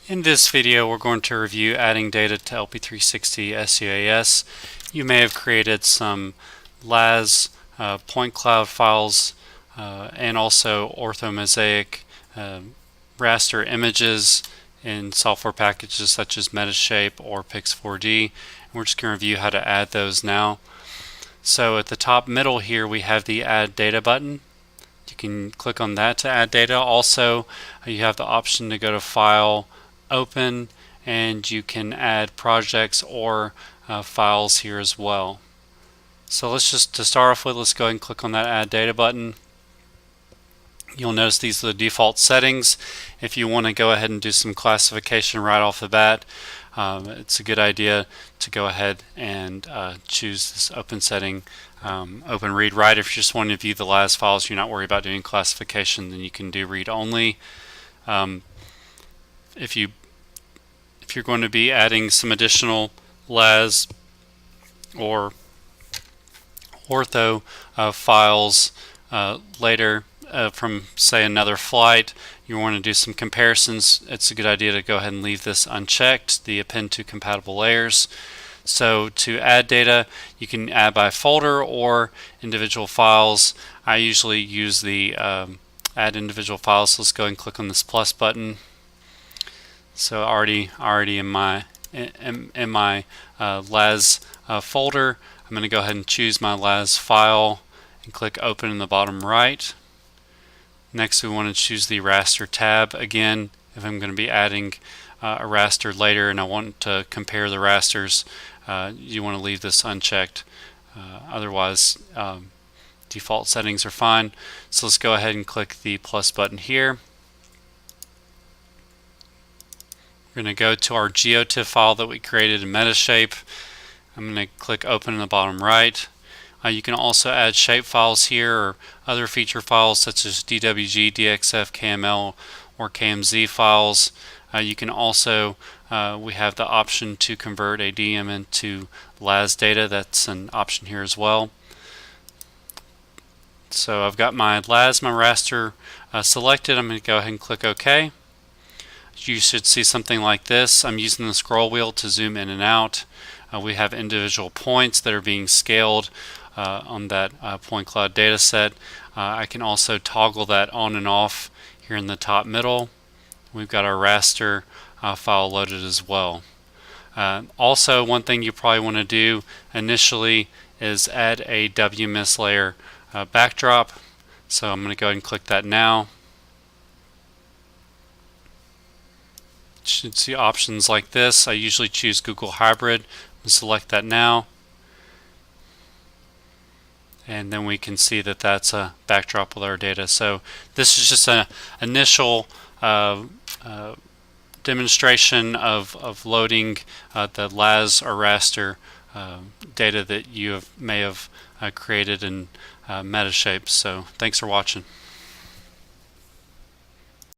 In this video, we're going to review adding data to LP360 SUAS. You may have created some LAS point cloud files and also orthomosaic raster images in software packages such as Metashape or Pix4D. And we're just going to review how to add those now. So at the top middle here, we have the Add Data button. You can click on that to add data. Also, you have the option to go to File, Open, and you can add projects or files here as well. So to start off with, let's go ahead and click on that Add Data button. You'll notice these are the default settings. If you want to go ahead and do some classification right off the bat, it's a good idea to go ahead and choose this open setting, open read write. If you just want to view the LAS files, you're not worried about doing classification, then you can do read only. If you're going to be adding some additional LAS or ortho files later from, say, another flight, you want to do some comparisons, it's a good idea to go ahead and leave this unchecked, the append to compatible layers. So to add data, you can add by folder or individual files. I usually use the add individual files, so let's go ahead and click on this plus button. So already in my LAS folder, I'm going to go ahead and choose my LAS file and click open in the bottom right. Next, we want to choose the raster tab. Again, if I'm going to be adding a raster later and I want to compare the rasters, you want to leave this unchecked. Otherwise, default settings are fine. So let's go ahead and click the plus button here. We're going to go to our GeoTIFF file that we created in Metashape. I'm going to click open in the bottom right. You can also add shape files here or other feature files such as DWG, DXF, KML, or KMZ files. You can also, we have the option to convert a DM into LAS data. That's an option here as well. So I've got my LAS, my raster selected. I'm going to go ahead and click OK. You should see something like this. I'm using the scroll wheel to zoom in and out. We have individual points that are being scaled on that point cloud data set. I can also toggle that on and off here in the top middle. We've got our raster file loaded as well. Also, one thing you probably want to do initially is add a Wms Layer Backdrop. So I'm going to go ahead and click that now. You should see options like this. I usually choose Google Hybrid. Select that now, and then we can see that that's a backdrop with our data. So this is just an initial demonstration of loading the LAS or raster data that you may have created in Metashape. So thanks for watching.